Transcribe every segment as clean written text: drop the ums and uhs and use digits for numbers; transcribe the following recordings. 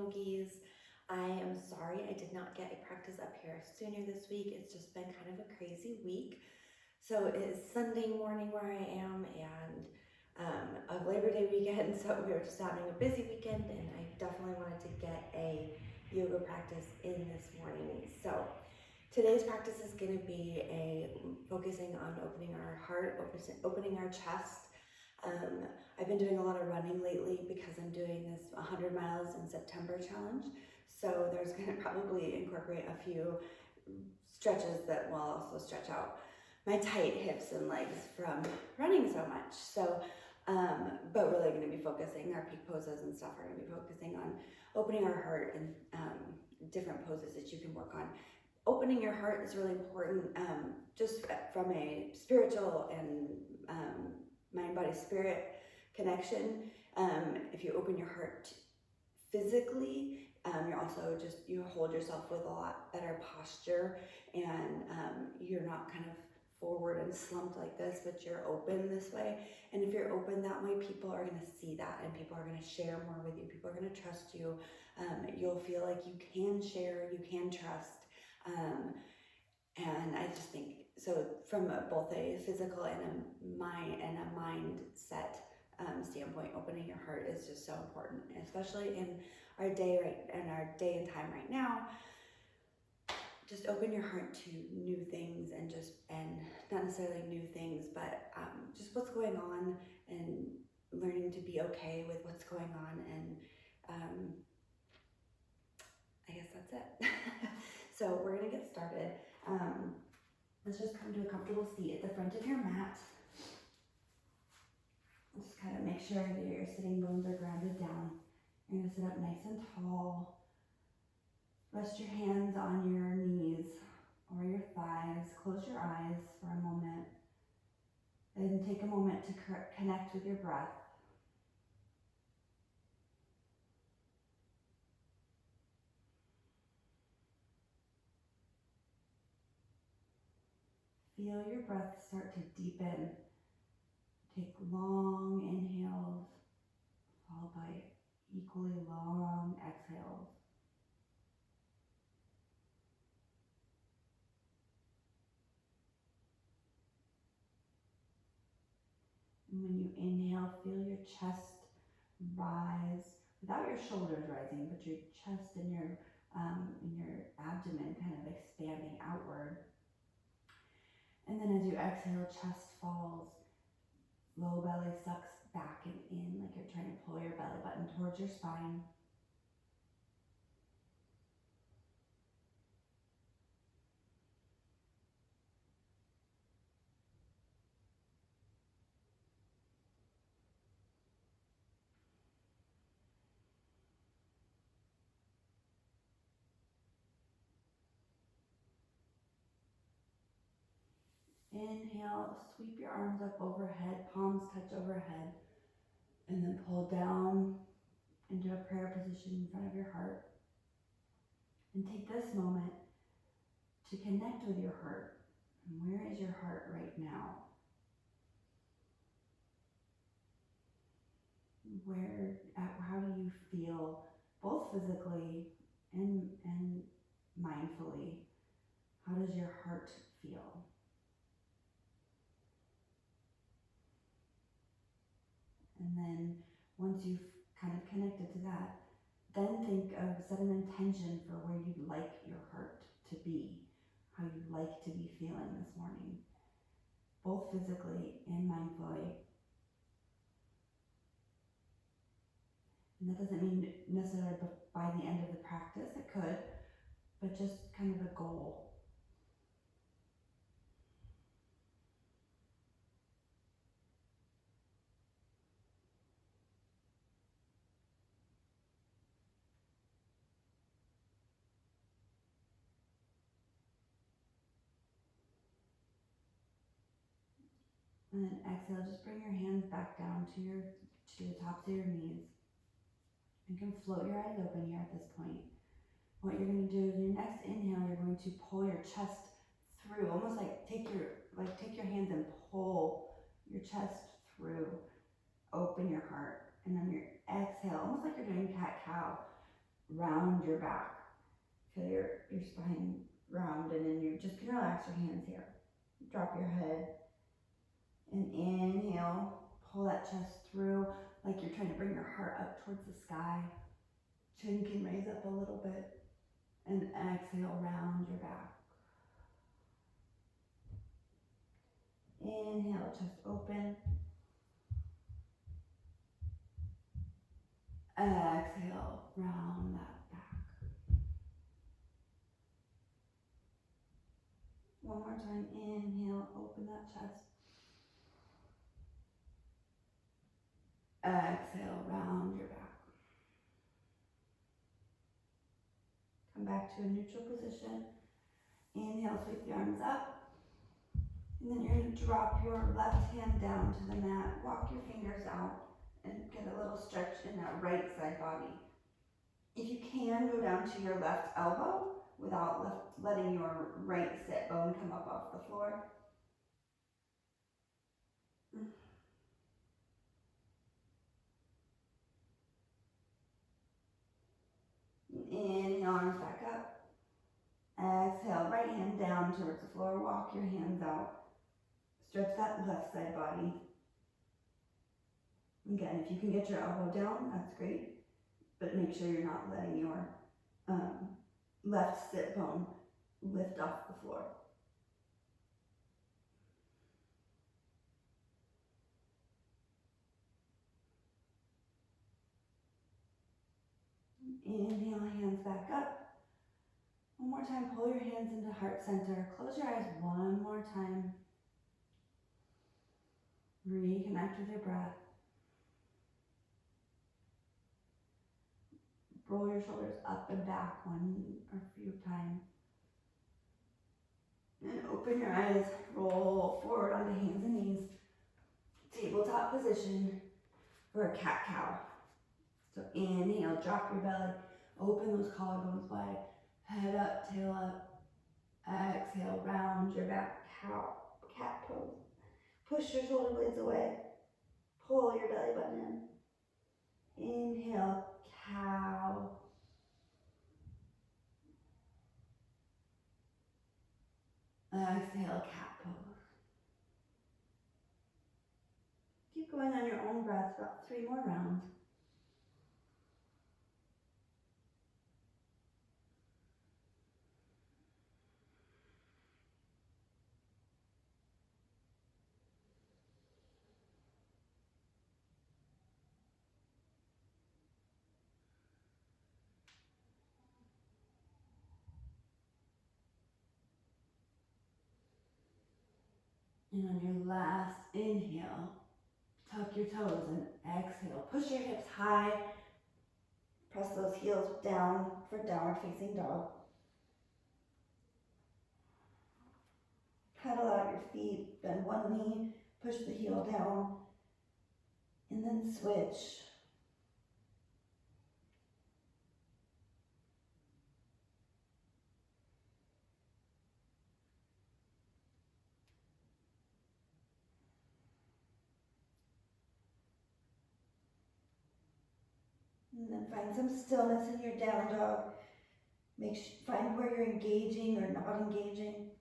yogis. I am sorry I did not get a practice up here sooner this week. It's just been kind of a crazy week. So it is Sunday morning where I am, and of Labor Day weekend, so we were just having a busy weekend, and I definitely wanted to get a yoga practice in this morning. So today's practice is going to be focusing on opening our heart, opening our chest. I've been doing a lot of running lately because I'm doing this 100 miles in September challenge. So there's going to probably incorporate a few stretches that will also stretch out my tight hips and legs from running so much. So, but really going to be focusing, our peak poses and stuff are going to be focusing on opening our heart and different poses that you can work on. Opening your heart is really important, just from a spiritual and mind, body, spirit connection. If you open your heart physically, you're also you hold yourself with a lot better posture, and you're not kind of forward and slumped like this, but you're open this way. And if you're open that way, people are going to see that, and people are going to share more with you. People are going to trust you. You'll feel like you can share, you can trust. And I just think, so from both a physical and a mindset standpoint, opening your heart is just so important, especially in our day and time right now. Just open your heart to new things, and not necessarily new things, but just what's going on, and learning to be okay with what's going on. And I guess that's it. So we're gonna get started. Let's just come to a comfortable seat at the front of your mat. Just kind of make sure that your sitting bones are grounded down. You're gonna sit up nice and tall. Rest your hands on your knees or your thighs. Close your eyes for a moment, and take a moment to connect with your breath. Feel your breath start to deepen. Take long inhales, followed by equally long exhales. And when you inhale, feel your chest rise without your shoulders rising, but your chest and your abdomen kind of expanding outward. And then as you exhale, chest falls, low belly sucks back and in, like you're trying to pull your belly button towards your spine. Inhale, sweep your arms up overhead, palms touch overhead, and then pull down into a prayer position in front of your heart. And take this moment to connect with your heart. And where is your heart right now? How do you feel, both physically and mindfully? How does your heart feel? And then once you've kind of connected to that, then set an intention for where you'd like your heart to be, how you'd like to be feeling this morning, both physically and mindfully. And that doesn't mean necessarily by the end of the practice, it could, but just kind of a goal. And then exhale, just bring your hands back down to the tops of your knees. You can float your eyes open here at this point. What you're going to do is, your next inhale, you're going to pull your chest through, almost like take your hands and pull your chest through. Open your heart. And then your exhale, almost like you're doing cat-cow. round your back. Feel your spine round, and then you're just gonna relax your hands here. Drop your head and inhale, pull that chest through like you're trying to bring your heart up towards the sky. Chin can raise up a little bit, and exhale, round your back. Inhale, chest open. Exhale, round that back. One more time, inhale, open that chest. Exhale, round your back. Come back to a neutral position. Inhale, sweep the arms up. And then you're going to drop your left hand down to the mat. Walk your fingers out and get a little stretch in that right side body. If you can, go down to your left elbow without letting your right sit bone come up off the floor. Inhale, arms back up. Exhale, right hand down towards the floor. Walk your hands out. Stretch that left side body. Again, if you can get your elbow down, that's great. But make sure you're not letting your left sit bone lift off the floor. Inhale, hands back up. One more time, pull your hands into heart center. Close your eyes one more time. Reconnect with your breath. Roll your shoulders up and back one or few times. And open your eyes, roll forward onto hands and knees. Tabletop position for a cat-cow. So inhale, drop your belly, open those collarbones wide, head up, tail up. Exhale, round your back, cat pose. Push your shoulder blades away, pull your belly button in. Inhale, cow. Exhale, cat pose. Keep going on your own breath, about 3 more rounds. And on your last inhale, tuck your toes and exhale. Push your hips high. Press those heels down for downward facing dog. Pedal out your feet, bend one knee, push the heel down, and then switch. And then find some stillness in your down dog. Find where you're engaging or not engaging.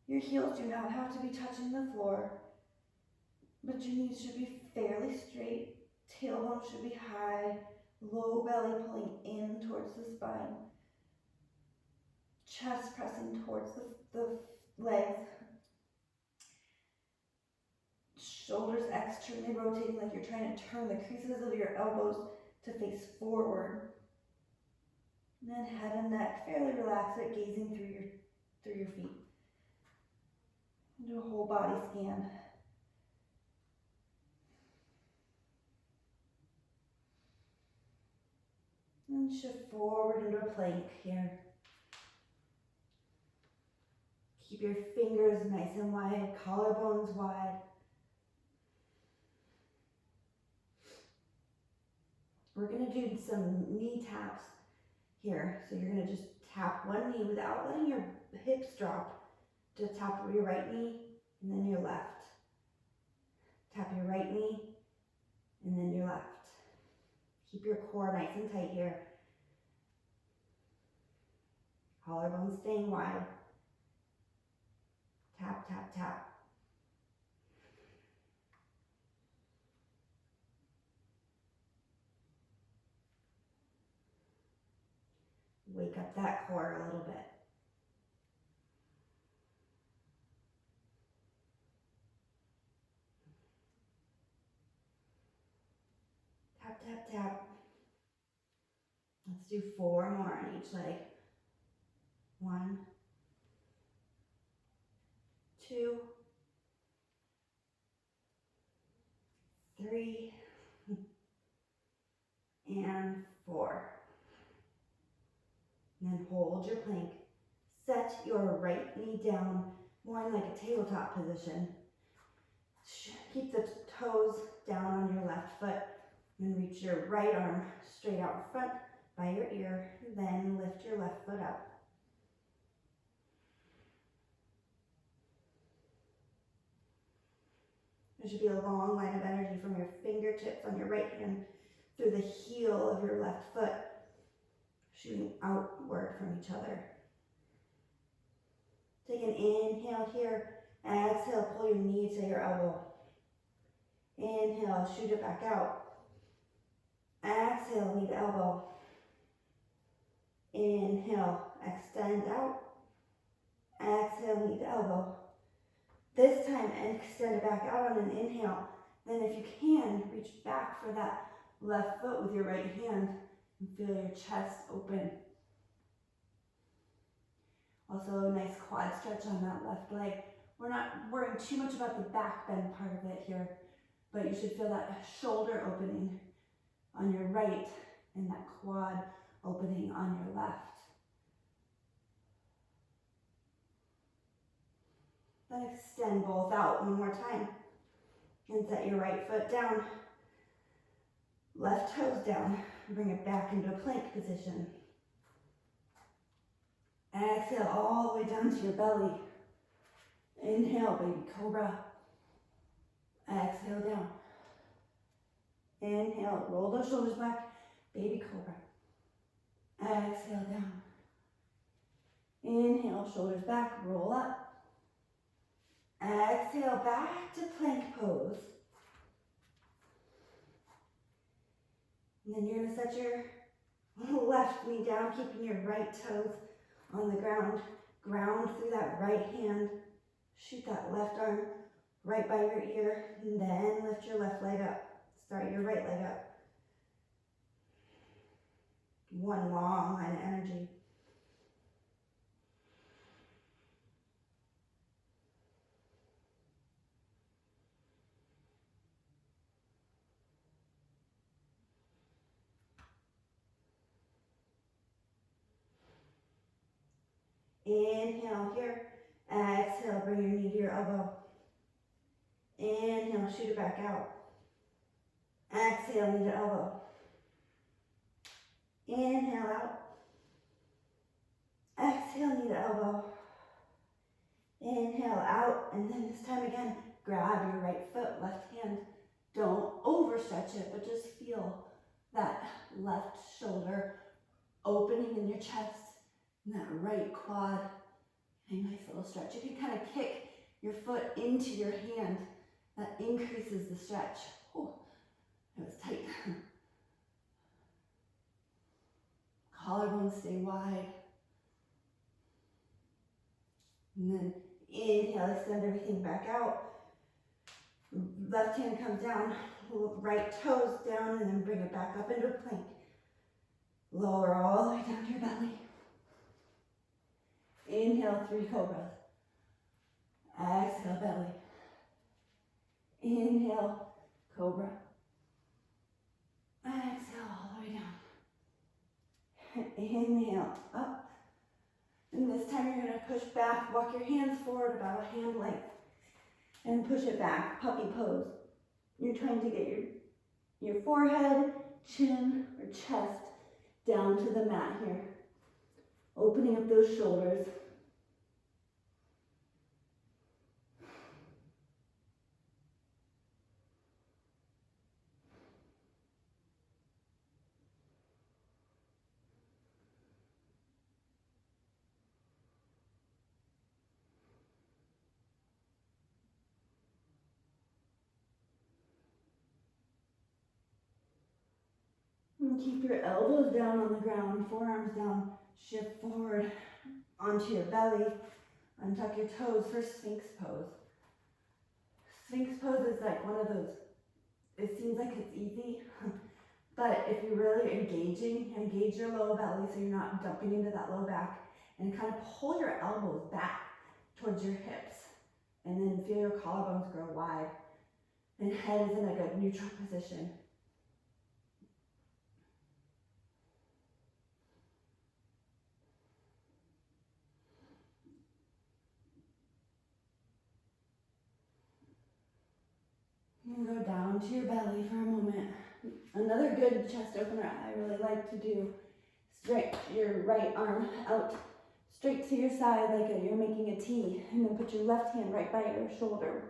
Your heels do not have to be touching the floor, but your knees should be fairly straight. Tailbone should be high. Low belly pulling in towards the spine. Chest pressing towards the legs. Shoulders externally rotating like you're trying to turn the creases of your elbows to face forward. And then head and neck fairly relaxed, but gazing through your feet. Do a whole body scan. And shift forward into a plank here. Keep your fingers nice and wide, collarbones wide. We're going to do some knee taps here. So you're going to just tap one knee without letting your hips drop. Just tap your right knee and then your left. Tap your right knee and then your left. Keep your core nice and tight here. Collarbone staying wide. Tap, tap, tap. Wake up that core a little bit. Tap, tap, tap. Let's do 4 more on each leg. 1, 2, 3, and 4. And then hold your plank. Set your right knee down, more in like a tabletop position. Keep the toes down on your left foot, and reach your right arm straight out in front by your ear, then lift your left foot up. There should be a long line of energy from your fingertips on your right hand through the heel of your left foot, shooting outward from each other. Take an inhale here. Exhale, pull your knee to your elbow. Inhale, shoot it back out. Exhale, knee to elbow. Inhale, extend out. Exhale, knee to elbow. This time, extend it back out on an inhale. Then if you can, reach back for that left foot with your right hand and feel your chest open. Also, a nice quad stretch on that left leg. We're not worrying too much about the back bend part of it here, but you should feel that shoulder opening on your right and that quad opening on your left. Then extend both out one more time and set your right foot down, left toes down, bring it back into a plank position. Exhale all the way down to your belly. Inhale, baby cobra. Exhale down. Inhale, roll those shoulders back, baby cobra. Exhale down. Inhale, shoulders back, roll up. Exhale, back to plank pose. And then you're gonna set your left knee down, keeping your right toes on the ground. Ground through that right hand. Shoot that left arm right by your ear, and then lift your left leg up. Start your right leg up. One long line of energy. Inhale here. Exhale, bring your knee to your elbow. Inhale, shoot it back out. Exhale, knee to elbow. Inhale out. Exhale, knee to elbow. Inhale out, and then this time again, grab your right foot, left hand. Don't overstretch it, but just feel that left shoulder opening in your chest and that right quad. A nice little stretch. You can kind of kick your foot into your hand. That increases the stretch. Oh, that was tight. Collarbones stay wide. And then inhale, extend everything back out. Left hand comes down, right toes down, and then bring it back up into a plank. Lower all the way down to your belly. Inhale, 3 cobras. Exhale, belly. Inhale, cobra. Exhale, all the way down. Inhale, up. And this time you're going to push back, walk your hands forward about a hand length. And push it back, puppy pose. You're trying to get your forehead, chin, or chest down to the mat here. Opening up those shoulders. And keep your elbows down on the ground, forearms down, shift forward onto your belly, untuck your toes for Sphinx pose. Sphinx pose is like one of those, it seems like it's easy, but if you're really engage your low belly so you're not dumping into that low back, and kind of pull your elbows back towards your hips, and then feel your collarbones grow wide, and head is in a good neutral position. And go down to your belly for a moment. Another good chest opener I really like to do, stretch your right arm out straight to your side like you're making a T, and then put your left hand right by your shoulder,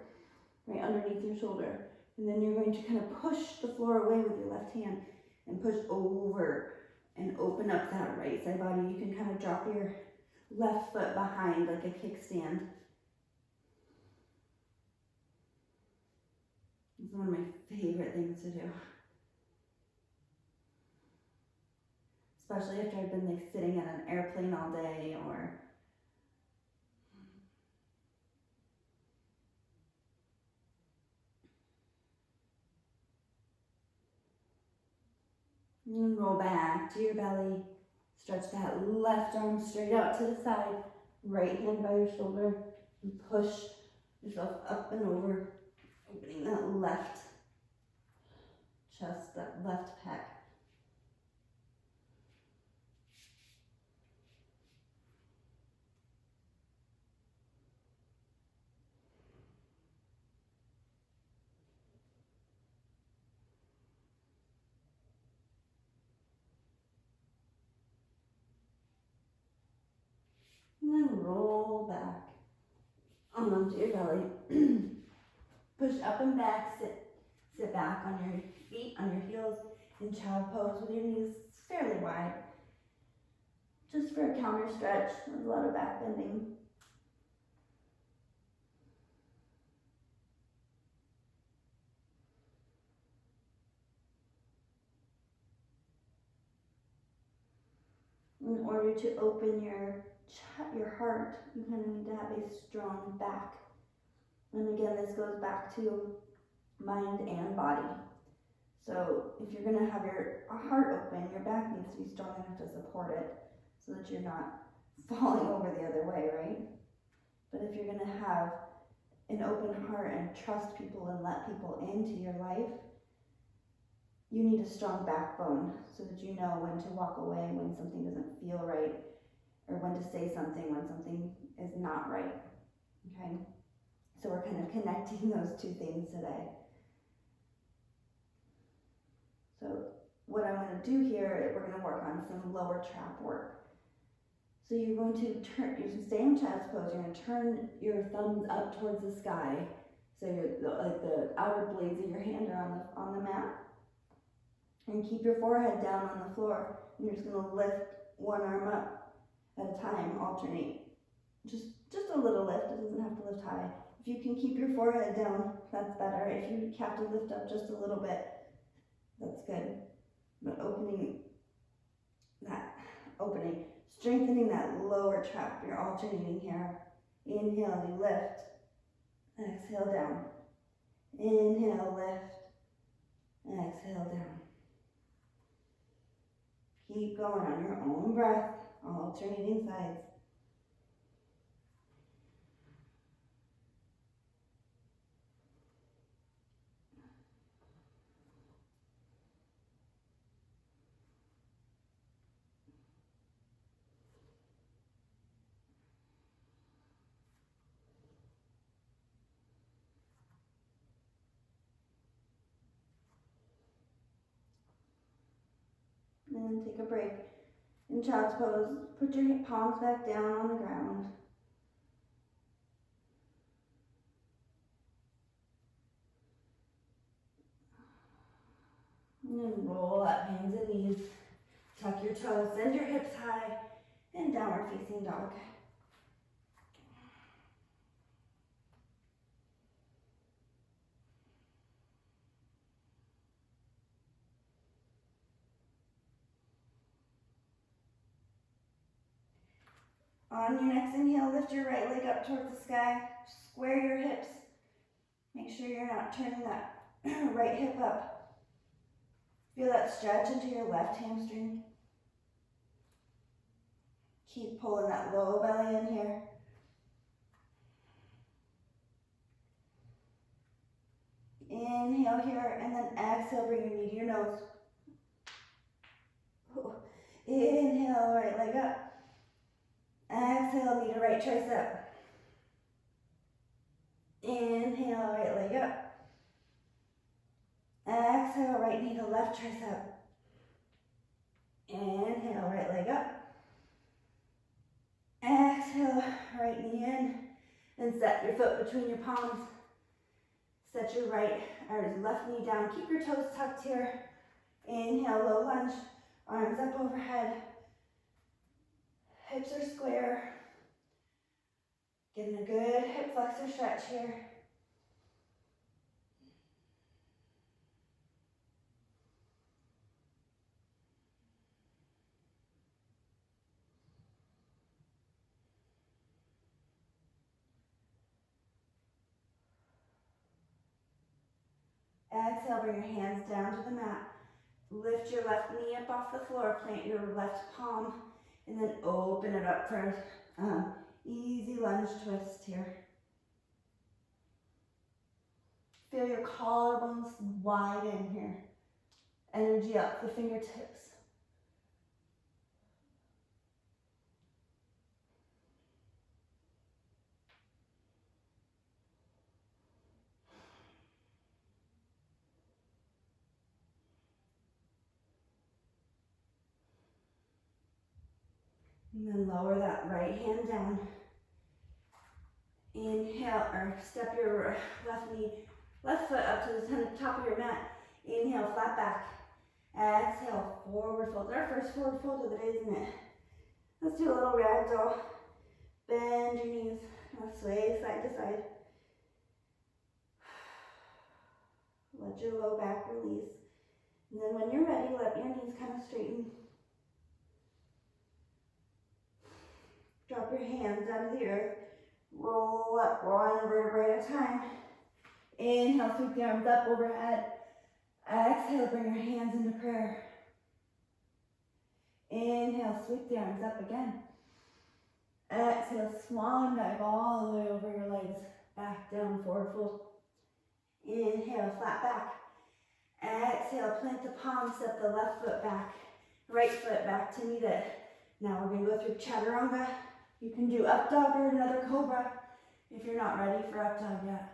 right underneath your shoulder. And then you're going to kind of push the floor away with your left hand and push over and open up that right side body. You can kind of drop your left foot behind like a kickstand. It's one of my favorite things to do. Especially after I've been like sitting in an airplane all day or and roll back to your belly. Stretch that left arm straight out to the side, right hand by your shoulder, and push yourself up and over, opening that left chest, that left pec. And then roll back onto your belly. Push up and back, sit back on your feet, on your heels, in child pose with your knees fairly wide. Just for a counter stretch, there's a lot of back bending. In order to open your heart, you kind of need to have a strong back. And again, this goes back to mind and body. So if you're going to have your heart open, your back needs to be strong enough to support it so that you're not falling over the other way, right? But if you're going to have an open heart and trust people and let people into your life, you need a strong backbone so that you know when to walk away when something doesn't feel right, or when to say something when something is not right, okay? So we're kind of connecting those two things today. So what I'm going to do here, we're going to work on some lower trap work. So you're going to stay in child's pose, you're going to turn your thumbs up towards the sky, so like the outer blades of your hand are on the mat. And keep your forehead down on the floor. And you're just going to lift one arm up at a time, alternate. Just a little lift, it doesn't have to lift high. If you can keep your forehead down, that's better. If you have to lift up just a little bit, that's good. But strengthening that lower trap. You're alternating here. Inhale, you lift. Exhale, down. Inhale, lift. Exhale, down. Keep going on your own breath, alternating sides. And then take a break. In child's pose, put your palms back down on the ground. And then roll up, hands and knees. Tuck your toes, send your hips high, and downward facing dog. On your next inhale, lift your right leg up towards the sky. Square your hips. Make sure you're not turning that right hip up. Feel that stretch into your left hamstring. Keep pulling that low belly in here. Inhale here, and then exhale, bring your knee to your nose. Inhale, right leg up. Exhale, knee to right tricep. Inhale, right leg up. Exhale, right knee to left tricep. Inhale, right leg up. Exhale, right knee in. And set your foot between your palms. Set your left knee down. Keep your toes tucked here. Inhale, low lunge. Arms up overhead. Hips are square. Getting a good hip flexor stretch here. Exhale, bring your hands down to the mat. Lift your left knee up off the floor, plant your left palm, and then open it up for easy lunge twist here. Feel your collarbones widen here. Energy up the fingertips. And then lower that right hand down. Inhale, or step your left foot up to the top of your mat. Inhale, flat back. Exhale, forward fold. Our first forward fold of the day, isn't it? Let's do a little ragdoll. Bend your knees. Now sway side to side. Let your low back release. And then when you're ready, let your knees kind of straighten. Drop your hands down to the earth. Roll up one vertebrae at a time. Inhale, sweep the arms up overhead. Exhale, bring your hands into prayer. Inhale, sweep the arms up again. Exhale, swan dive all the way over your legs. Back down, forward fold. Inhale, flat back. Exhale, plant the palm, step the left foot back. Right foot back to meet it. Now we're going to go through chaturanga. You can do up dog or another cobra if you're not ready for up dog yet.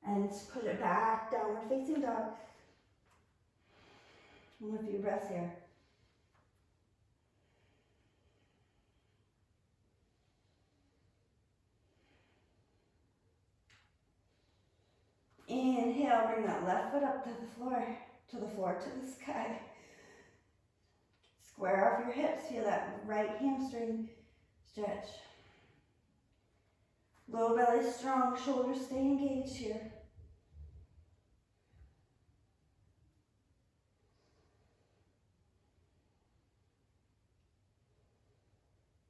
And put it back, downward facing dog. And a few breaths here. Inhale, bring that left foot up to the floor, to the sky. Square off your hips, feel that right hamstring stretch. Low belly strong, shoulders stay engaged here.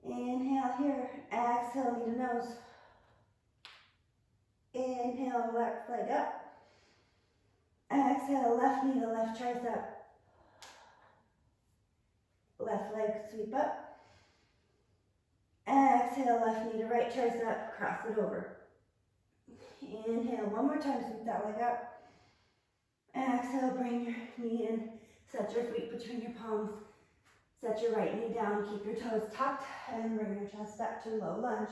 Inhale here, exhale, knee to nose. Inhale, left leg up. Exhale, left knee to left tricep. Left leg sweep up. Exhale, left knee to right tricep, cross it over. Inhale, one more time, sweep that leg up. Exhale, bring your knee in, set your feet between your palms. Set your right knee down, keep your toes tucked, and bring your chest back to low lunge.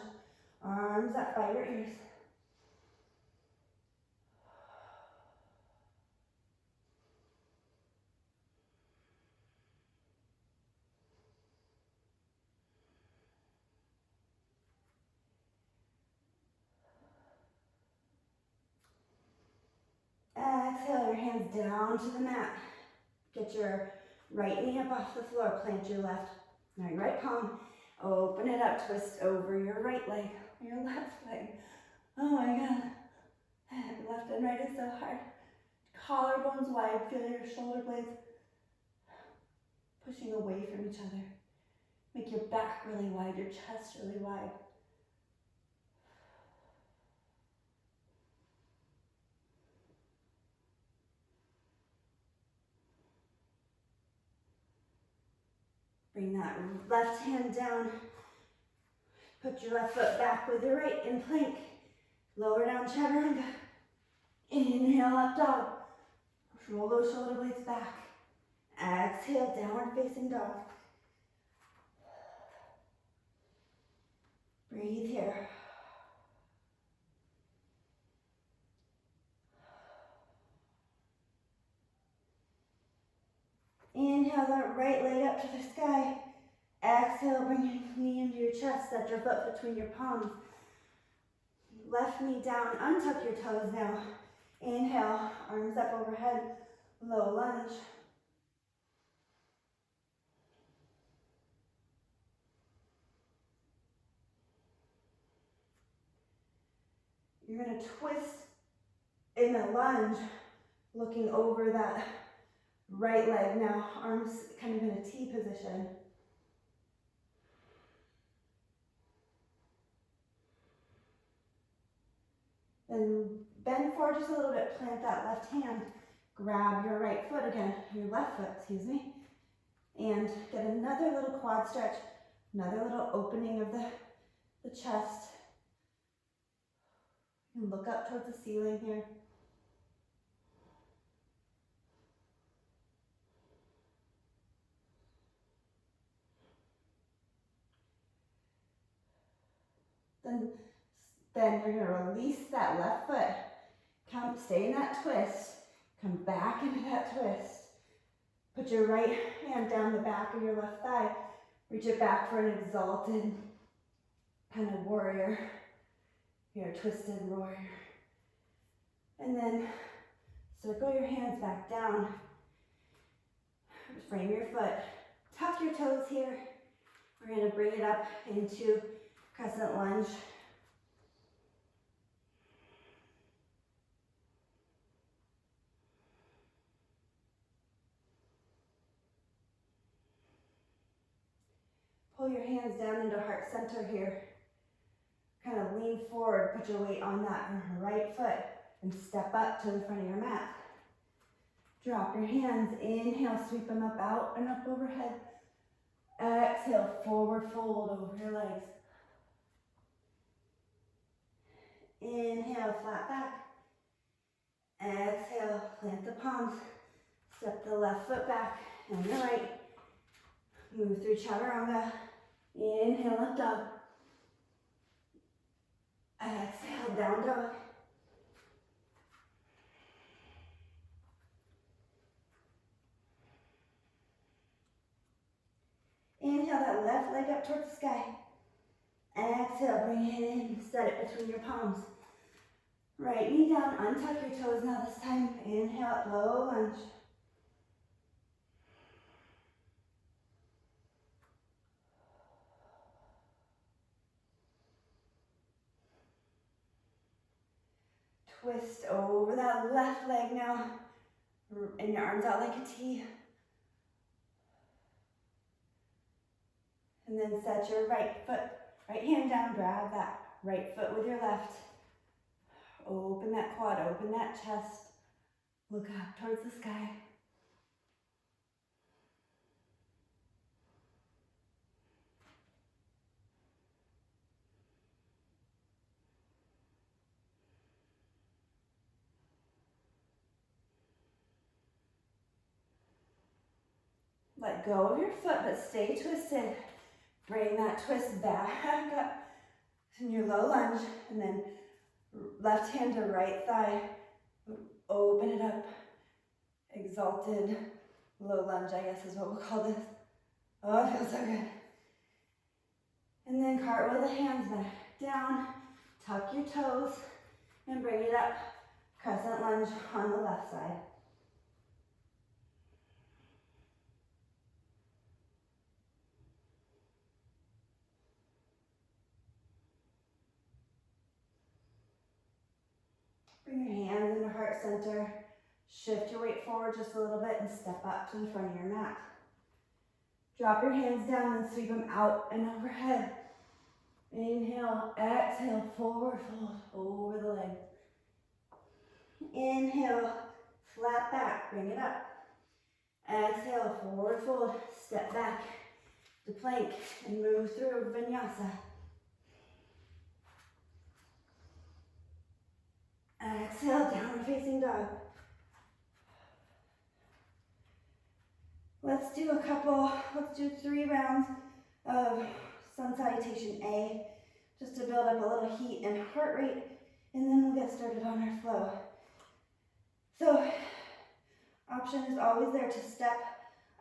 Arms up by your ears. Exhale, your hands down to the mat. Get your right knee up off the floor, plant your right palm. Open it up, twist over your right leg, your left leg. Oh my God. Left and right is so hard. Collarbones wide, feel your shoulder blades pushing away from each other. Make your back really wide, your chest really wide. Bring that left hand down. Put your left foot back with your right in plank. Lower down chaturanga. Inhale, up dog. Roll those shoulder blades back. Exhale, downward facing dog. Breathe here. Inhale that right leg up to the sky. Exhale, bring your knee into your chest. Set your foot between your palms. Left knee down. Untuck your toes now. Inhale, arms up overhead. Low lunge. You're going to twist in a lunge, looking over that right leg now. Arms kind of in a T position. Then bend forward just a little bit, plant that left hand, grab your right foot again, your left foot, excuse me, and get another little quad stretch, another little opening of the chest. And look up towards the ceiling here. Then you're going to release that left foot. Come, stay in that twist. Come back into that twist. Put your right hand down the back of your left thigh. Reach it back for an exalted kind of warrior. Here, twisted warrior. And then circle your hands back down. Frame your foot. Tuck your toes here. We're going to bring it up into crescent lunge. Pull your hands down into heart center here. Kind of lean forward, put your weight on that right foot, and step up to the front of your mat. Drop your hands, inhale, sweep them up out and up overhead. Exhale, forward fold over your legs. Inhale, flat back. Exhale, plant the palms. Step the left foot back and the right. Move through chaturanga. Inhale, up dog. Exhale, down dog. Inhale that left leg up towards the sky. Exhale, bring it in, set it between your palms. Right knee down, untuck your toes now this time. Inhale, low lunge. Twist over that left leg now. And your arms out like a T. And then set your right hand down, grab that right foot with your left. Open that quad, open that chest. Look up towards the sky. Let go of your foot, but stay twisted. Bring that twist back up in your low lunge, and then left hand to right thigh. Open it up. Exalted low lunge, I guess is what we'll call this. Oh, it feels so good. And then cartwheel the hands back down. Tuck your toes and bring it up. Crescent lunge on the left side. Bring your hands into heart center. Shift your weight forward just a little bit and step up to the front of your mat. Drop your hands down and sweep them out and overhead. Inhale, exhale, forward fold over the legs. Inhale, flat back, bring it up. Exhale, forward fold, step back to plank and move through vinyasa. Exhale, downward facing dog. Let's do 3 rounds of sun salutation A, just to build up a little heat and heart rate, and then we'll get started on our flow. So, option is always there to step.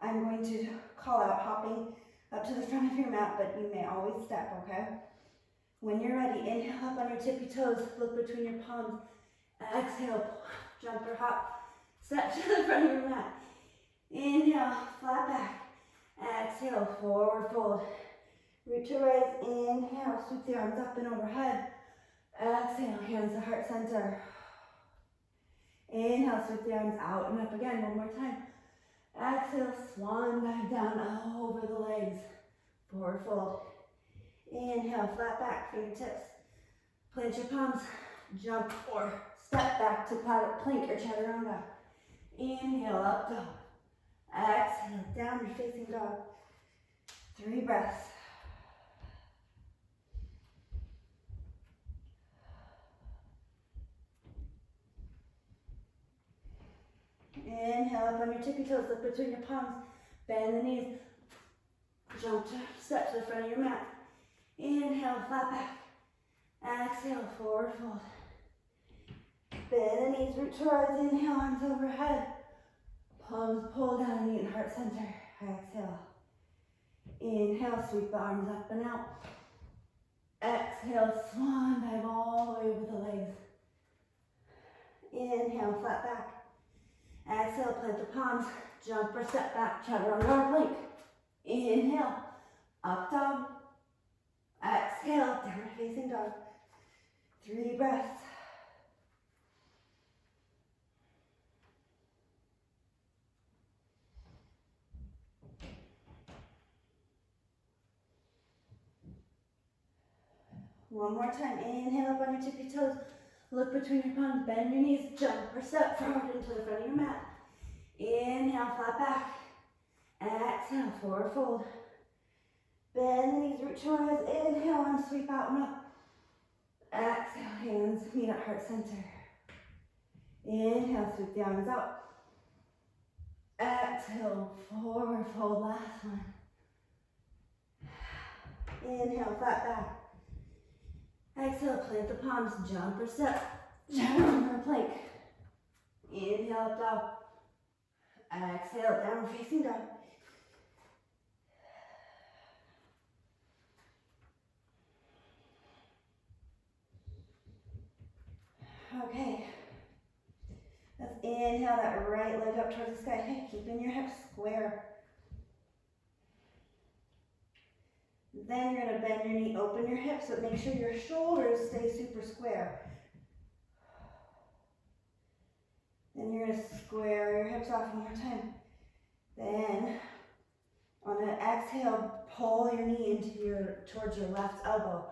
I'm going to call out hopping up to the front of your mat, but you may always step, okay? When you're ready, inhale up on your tippy toes, look between your palms. Exhale, jump or hop, step to the front of your mat. Inhale, flat back. Exhale, forward fold. Root to rise, inhale, sweep the arms up and overhead. Exhale, hands to heart center. Inhale, sweep the arms out and up again, one more time. Exhale, swan dive down over the legs. Forward fold. Inhale, flat back, fingertips. Plant your palms, jump or step back to plank or chaturanga. Inhale, up dog. Exhale, downward facing dog. 3 breaths. Inhale up on your tippy toes, look between your palms, bend the knees, jump to step to the front of your mat. Inhale, flat back. Exhale, forward fold. Bend the knees, root to rise, inhale, arms overhead. Palms pull down, knee and heart center. Exhale. Inhale, sweep the arms up and out. Exhale, swan dive all the way over the legs. Inhale, flat back. Exhale, plant the palms, jump or step back, chaturanga or plank. Inhale, up dog. Exhale, downward facing dog. 3 breaths. One more time, inhale up on your tippy toes, look between your palms, bend your knees, jump or step forward into the front of your mat. Inhale, flat back. Exhale, forward fold. Bend the knees, root to rise, inhale, arms sweep out and up. Exhale, hands meet at heart center. Inhale, sweep the arms out. Exhale, forward fold, last one. Inhale, flat back. Exhale, plant the palms, jump or step, chaturanga or plank. Inhale, up dog. Exhale, downward facing dog. Okay, let's inhale that right leg up towards the sky. Hey, keeping your hips square. Then you're going to bend your knee, open your hips, but make sure your shoulders stay super square. Then you're going to square your hips off one more time. Then, on an exhale, pull your knee towards your left elbow.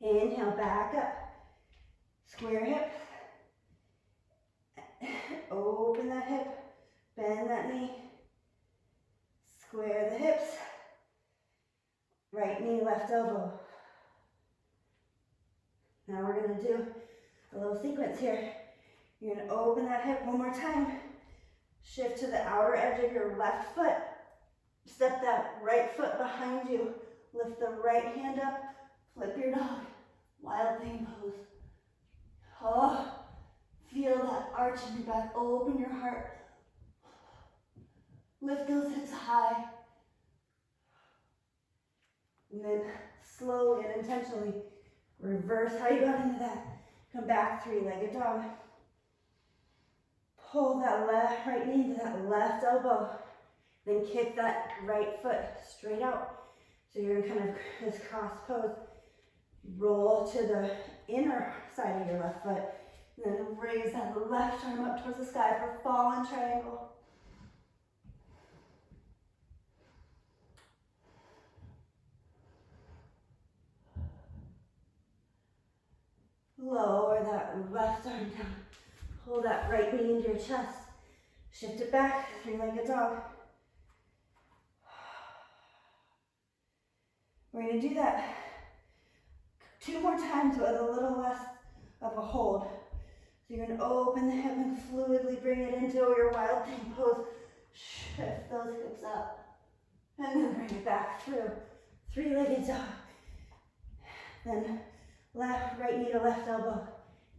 Inhale, back up. Square hips. Open that hip. Bend that knee. Square the hips. Right knee, left elbow. Now we're going to do a little sequence here. You're going to open that hip one more time. Shift to the outer edge of your left foot. Step that right foot behind you. Lift the right hand up. Flip your dog. Wild thing pose. Oh, feel that arch in your back. Open your heart. Lift those hips high. And then slowly and intentionally reverse how you got into that. Come back, 3-legged dog. Pull that right knee into that left elbow. Then kick that right foot straight out. So you're in kind of this cross pose. Roll to the inner side of your left foot. And then raise that left arm up towards the sky for fallen triangle. that left arm down. Pull that right knee into your chest. Shift it back, three-legged dog. We're gonna do that 2 more times with a little less of a hold. So you're gonna open the hip and fluidly bring it into your wild thing pose. Shift those hips up. And then bring it back through. Three-legged dog. Then right knee to left elbow.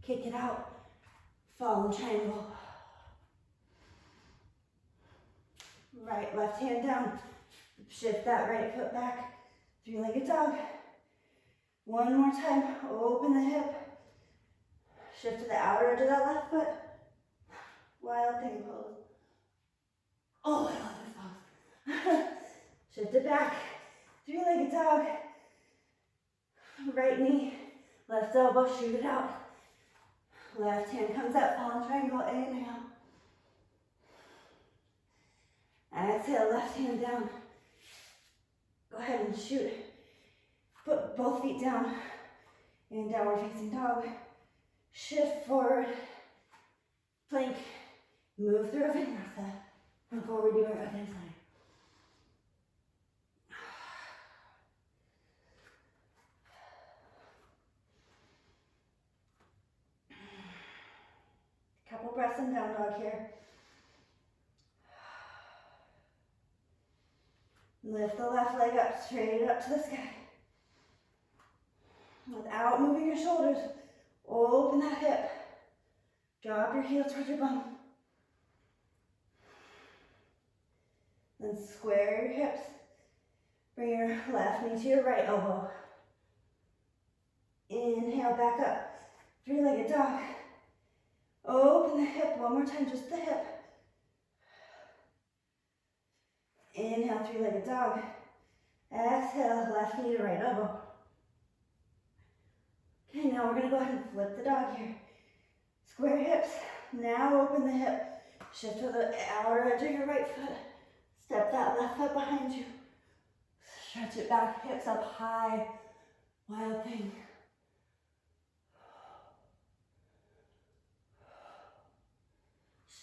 Kick it out. Fallen triangle. Right, left hand down. Shift that right foot back. Three-legged dog. One more time. Open the hip. Shift to the outer edge of that left foot. Wild thing pose. Oh, I love this pose. Shift it back. Three-legged dog. Right knee, left elbow, shoot it out. Left hand comes up, fallen triangle, inhale. Exhale, left hand down. Go ahead and shoot. Put both feet down in downward facing dog. Shift forward, plank, move through a vinyasa before we do our other side. Couple breaths in down dog here. Lift the left leg up, straight up to the sky. Without moving your shoulders, open that hip. Drop your heel towards your bum. Then square your hips. Bring your left knee to your right elbow. Inhale, back up. Three-legged dog. Open the hip one more time, just the hip. Inhale, three-legged dog. Exhale, left knee to right elbow. Okay, now we're gonna go ahead and flip the dog here. Square hips. Now open the hip. Shift to the outer edge of your right foot. Step that left foot behind you. Stretch it back, hips up high. Wild thing.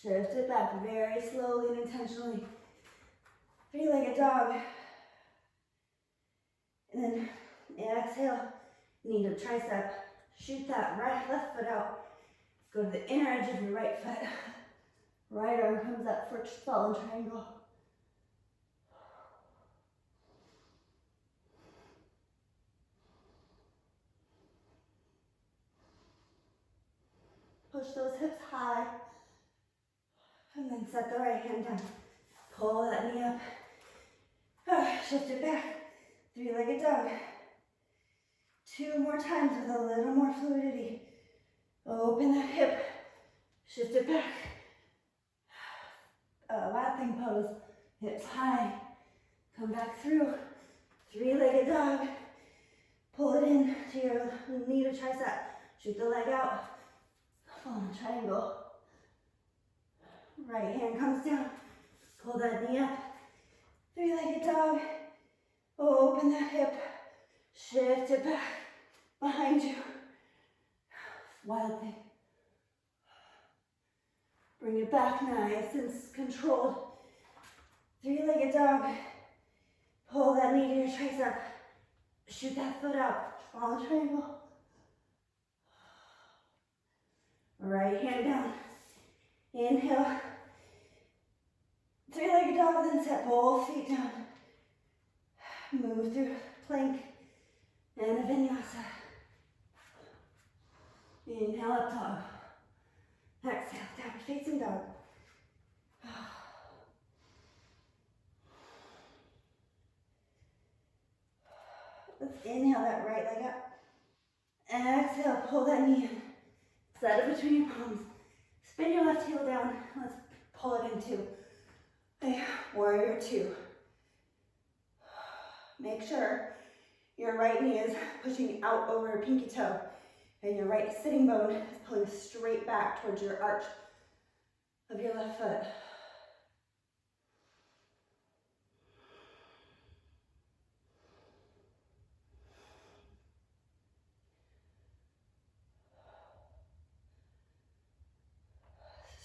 Shift it back very slowly and intentionally. Three-legged dog. And then exhale, knee to tricep. Shoot that left foot out. Go to the inner edge of your right foot. Right arm comes up for fallen triangle. Push those hips high. And then set the right hand down. Pull that knee up. Shift it back. Three-legged dog. 2 more times with a little more fluidity. Open that hip. Shift it back. Wild thing pose. Hips high. Come back through. Three-legged dog. Pull it in to your knee to tricep. Shoot the leg out. Fallen triangle. Right hand comes down. Pull that knee up. Three-legged dog. Open that hip. Shift it back. Behind you. Wild thing. Bring it back nice and controlled. Three-legged dog. Pull that knee to your tricep. Shoot that foot out. Fallen triangle. Right hand down. Inhale. Three-legged dog, then set both feet down. Move through plank and a vinyasa. Inhale, up dog. Exhale, downward facing dog. Let's inhale that right leg up. Exhale, pull that knee in. Set it between your palms. Spin your left heel down. Let's pull it into a warrior two. Make sure your right knee is pushing out over your pinky toe and your right sitting bone is pulling straight back towards your arch of your left foot.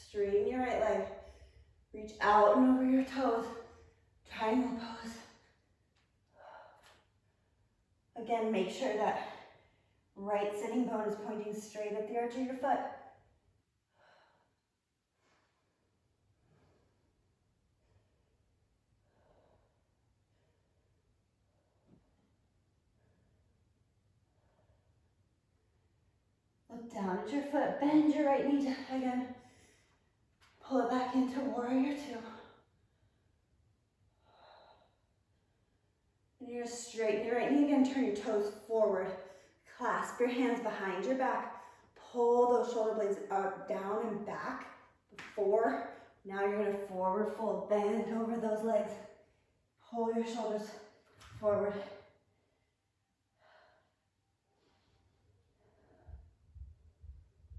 Straighten your right leg. Reach out and over your toes. Triangle pose. Again, make sure that right sitting bone is pointing straight at the arch of your foot. Look down at your foot. Bend your right knee again. Pull it back into warrior two. And you're gonna straighten your right knee again. Turn your toes forward. Clasp your hands behind your back. Pull those shoulder blades out, down and back. Before. Now you're gonna forward fold. Bend over those legs. Pull your shoulders forward.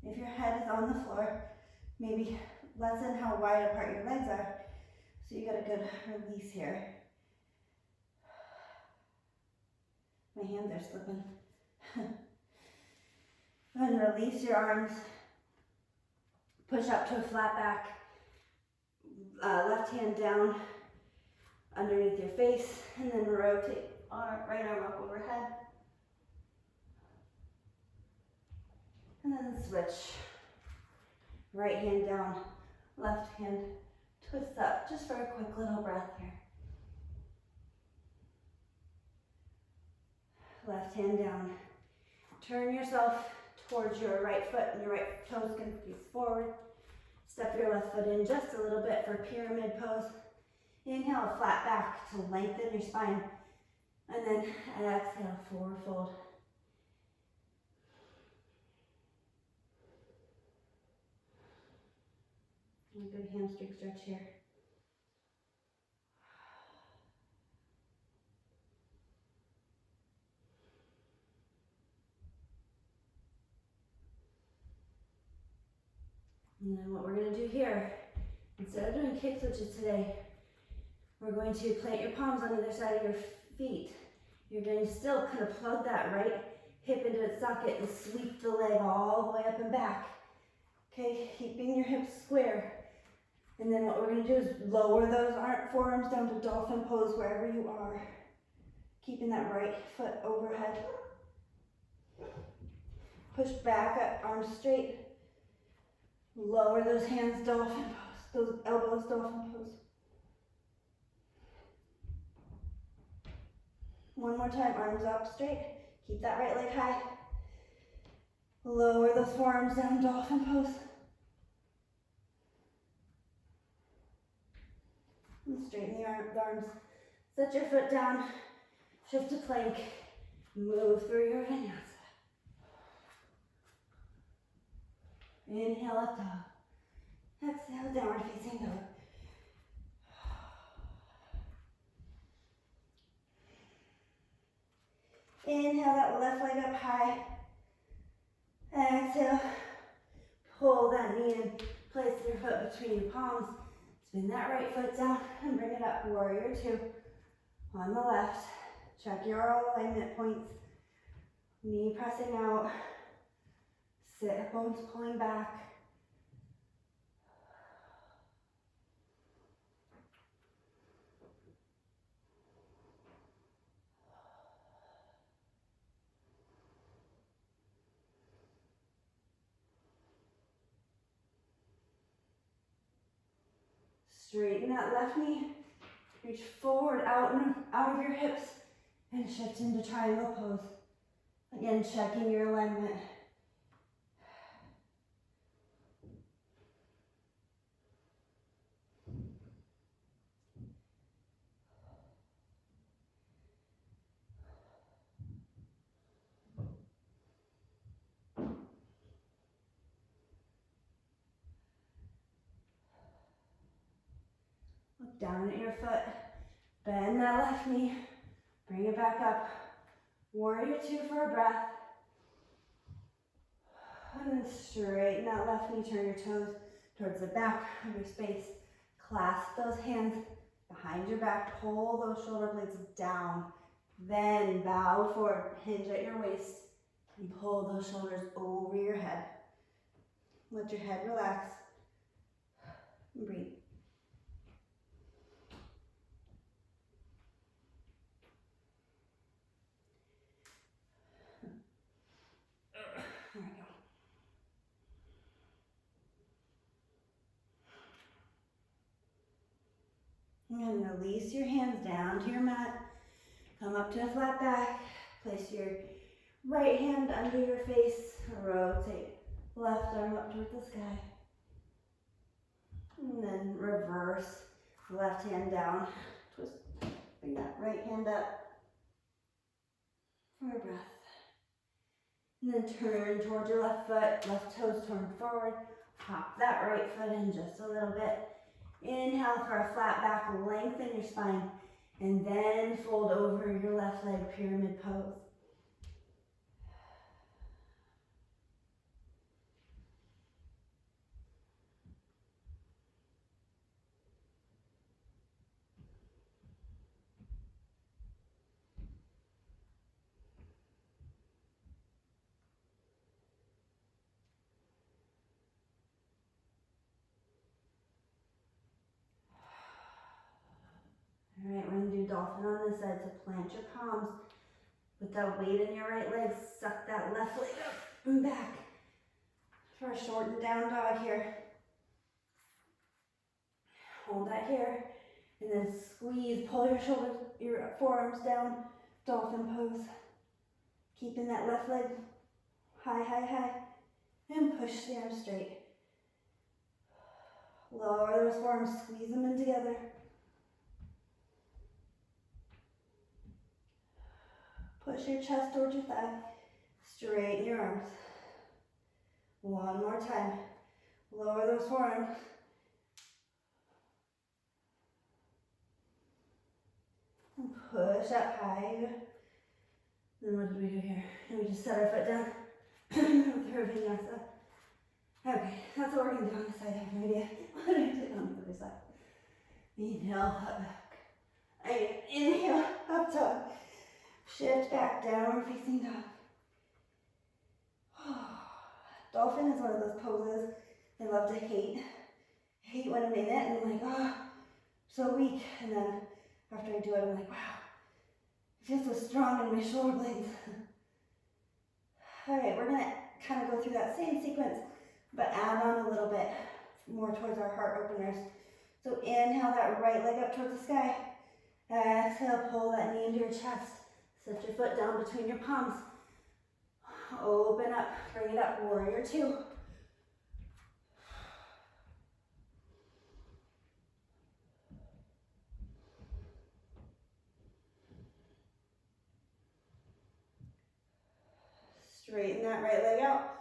If your head is on the floor, maybe lessen how wide apart your legs are. So you got a good release here. My hands are slipping. And release your arms. Push up to a flat back. Left hand down underneath your face, and then rotate right arm up overhead. And then switch. Right hand down, left hand twist up, just for a quick little breath here. Left hand down. Turn yourself towards your right foot, and your right toes can face forward. Step your left foot in just a little bit for pyramid pose. Inhale, flat back to lengthen your spine. And then exhale, forward fold. And a good hamstring stretch here. And then what we're going to do here, instead of doing kick switches today, we're going to plant your palms on either side of your feet. You're going to still kind of plug that right hip into its socket and sweep the leg all the way up and back. Okay, keeping your hips square. And then what we're going to do is lower those forearms down to dolphin pose wherever you are. Keeping that right foot overhead. Push back up, arms straight. Lower those hands, dolphin pose. Those elbows, dolphin pose. One more time, arms up straight. Keep that right leg high. Lower those forearms down, dolphin pose. And straighten the arms. Set your foot down. Shift to plank. Move through your vinyasa. Inhale up dog. Exhale, downward facing dog. Inhale that left leg up high. Exhale. Pull that knee in. Place your foot between your palms. Spin that right foot down and bring it up. Warrior two. On the left. Check your alignment points. Knee pressing out. Sit bones pulling back. Straighten that left knee. Reach forward, out of your hips, and shift into triangle pose. Again, checking your alignment. Look down at your foot. Bend that left knee. Bring it back up. Warrior two for a breath. And then straighten that left knee. Turn your toes towards the back of your space. Clasp those hands behind your back. Pull those shoulder blades down. Then bow forward. Hinge at your waist. And pull those shoulders over your head. Let your head relax. And breathe. There we go. And then release your hands down to your mat. Come up to a flat back. Place your right hand under your face. Rotate left arm up towards the sky. And then reverse. Left hand down. Twist. Bring that right hand up. For a breath. And then turn towards your left foot. Left toes turned forward. Hop that right foot in just a little bit. Inhale for a flat back. Lengthen your spine. And then fold over your left leg, pyramid pose. All right, we're gonna do dolphin on this side, so plant your palms. With that weight in your right leg, suck that left leg up and back. For a shortened down dog here. Hold that here, and then squeeze, pull your shoulders, your forearms down, dolphin pose. Keeping that left leg high, high, high, and push the arms straight. Lower those forearms, squeeze them in together. Push your chest towards your thigh. Straighten your arms. One more time. Lower those forearms. And push up high. Then what did we do here? And we just set our foot down with her vinyasa. Okay, that's what we're going to do on this side. I have no idea what I did on the other side. Inhale, up back. Inhale, up dog. Shift back, downward facing dog. Dolphin is one of those poses I love to hate. I hate when I'm in it and I'm like, oh, so weak. And then after I do it, I'm like, wow, it feels so strong in my shoulder blades. All right, we're gonna kind of go through that same sequence, but add on a little bit more towards our heart openers. So inhale that right leg up towards the sky. Exhale, pull that knee into your chest. Set your foot down between your palms. Open up, bring it up, warrior two. Straighten that right leg out.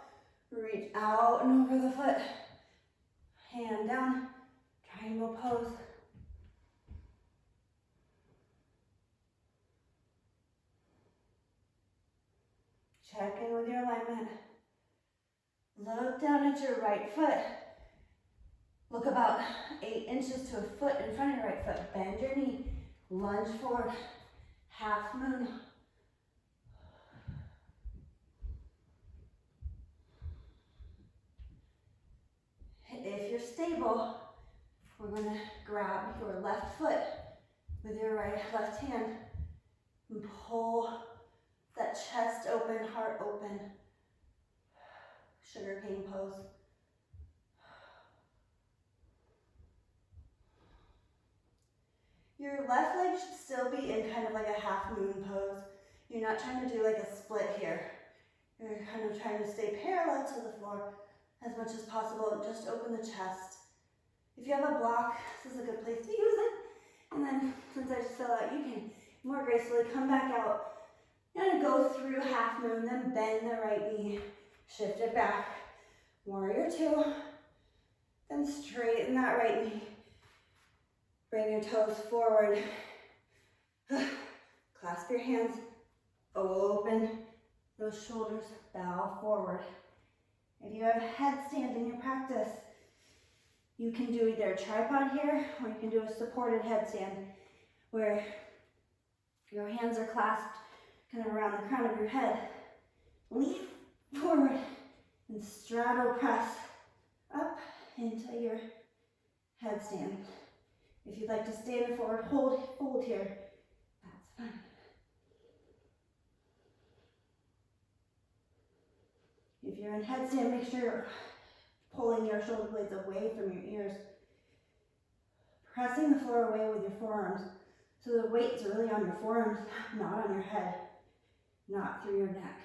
Reach out and over the foot. Hand down, triangle pose. Check in with your alignment. Look down at your right foot. Look about 8 inches to a foot in front of your right foot. Bend your knee. Lunge forward. Half moon. If you're stable, we're going to grab your left foot with your left hand and pull that chest open, heart open. Sugar cane pose. Your left leg should still be in kind of like a half moon pose. You're not trying to do like a split here. You're kind of trying to stay parallel to the floor as much as possible. Just open the chest. If you have a block, this is a good place to use it. And then since I just fell out, you can more gracefully come back out. You're gonna go through half moon, then bend the right knee, shift it back. Warrior two, then straighten that right knee. Bring your toes forward. Clasp your hands, open those shoulders, bow forward. If you have headstand in your practice, you can do either a tripod here, or you can do a supported headstand, where your hands are clasped kind of around the crown of your head. Lean forward and straddle press up into your headstand. If you'd like to stay in a forward fold here, that's fine. If you're in headstand, make sure you're pulling your shoulder blades away from your ears. Pressing the floor away with your forearms so the weight's really on your forearms, not on your head, not through your neck.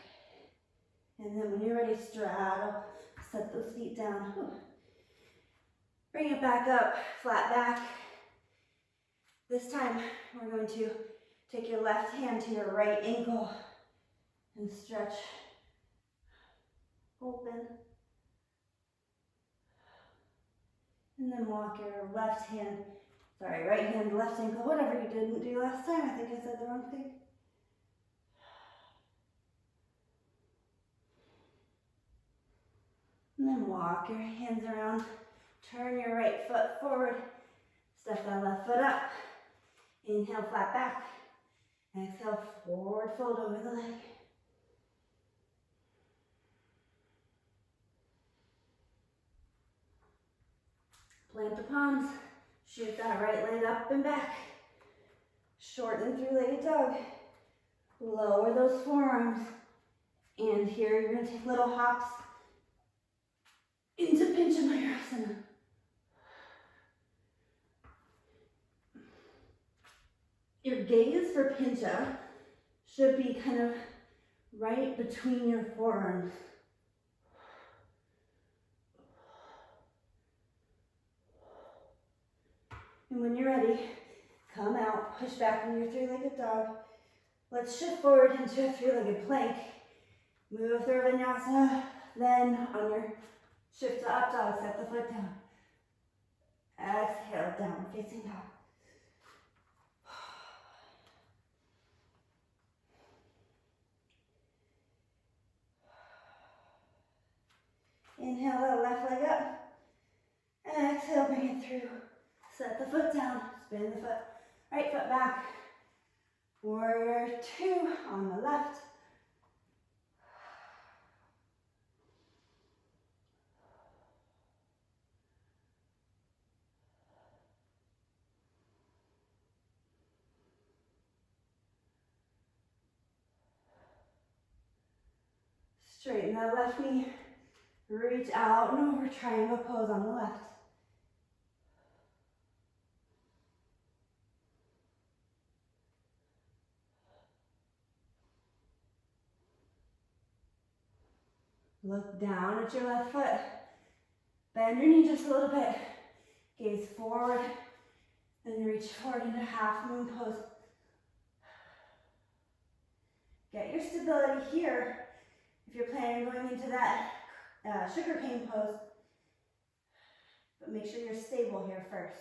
And then when you're ready, straddle, set those feet down. Bring it back up, flat back. This time, we're going to take your left hand to your right ankle and stretch open. And then walk your right hand, left ankle, whatever you didn't do last time. I think I said the wrong thing. And then walk your hands around, turn your right foot forward, step that left foot up, inhale, flat back, exhale, forward fold over the leg. Plant the palms, shoot that right leg up and back, shorten three-legged dog, lower those forearms, and here you're going to take little hops into Pincha Mayurasana. Your gaze for Pincha should be kind of right between your forearms. And when you're ready, come out, push back in your three-legged dog. Let's shift forward into a three-legged plank. Move through vinyasa, then on your shift to up dog, set the foot down. Exhale, down facing dog. Inhale that left leg up. Exhale, bring it through. Set the foot down, spin the foot, right foot back. Warrior two on the left. Straighten that left knee, reach out and over, triangle pose on the left. Look down at your left foot. Bend your knee just a little bit. Gaze forward. Then reach forward into half moon pose. Get your stability here. If you're planning on going into that sugar cane pose, but make sure you're stable here first.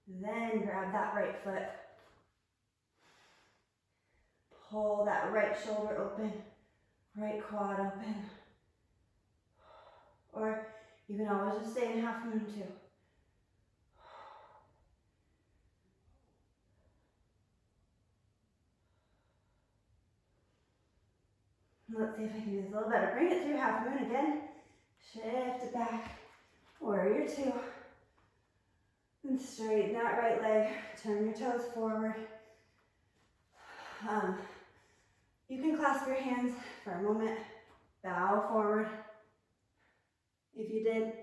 Then grab that right foot. Pull that right shoulder open, right quad open. Or you can always just stay in half moon too. Let's see if I can do this a little better. Bring it through half moon again. Shift it back. Warrior two. And straighten that right leg. Turn your toes forward. You can clasp your hands for a moment. Bow forward. If you did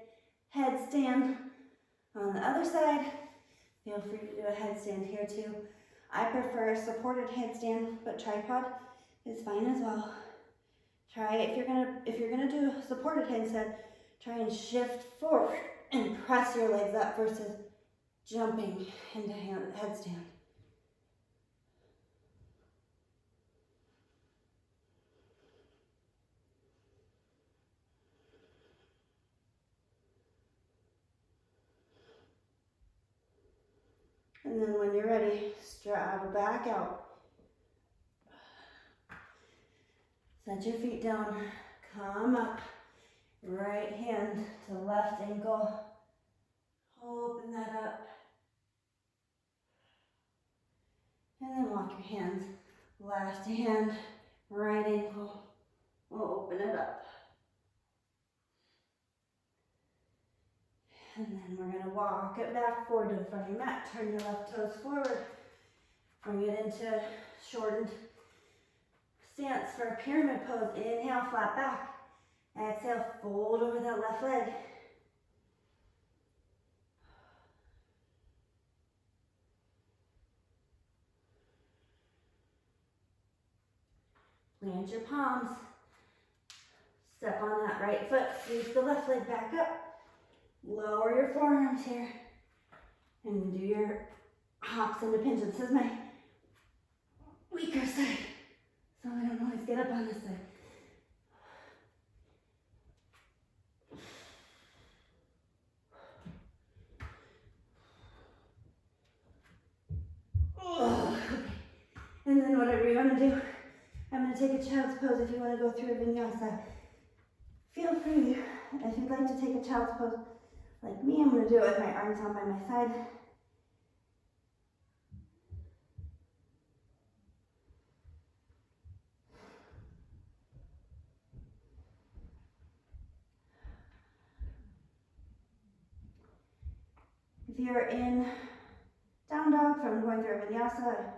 headstand on the other side, feel free to do a headstand here too. I prefer a supported headstand, but tripod is fine as well. Try if you're gonna do a supported headstand, try and shift forward and press your legs up versus jumping into headstand. And then when you're ready, straddle back out. Set your feet down, come up. Right hand to left ankle. Open that up. And then walk your hands. Left hand, right ankle. Open it up. And then we're gonna walk it back forward to the front of your mat. Turn your left toes forward. Bring it into shortened stance for a pyramid pose. Inhale, flat back. Exhale, fold over that left leg. Plant your palms. Step on that right foot. Sweep the left leg back up. Lower your forearms here. And do your hops into pinches. This is my weaker side, so I don't always get up on this side. Oh, okay. And then whatever you want to do, I'm going to take a child's pose if you want to go through a vinyasa. Feel free. If you'd like to take a child's pose like me, I'm going to do it with my arms on by my side. If you're in down dog from going through a vinyasa,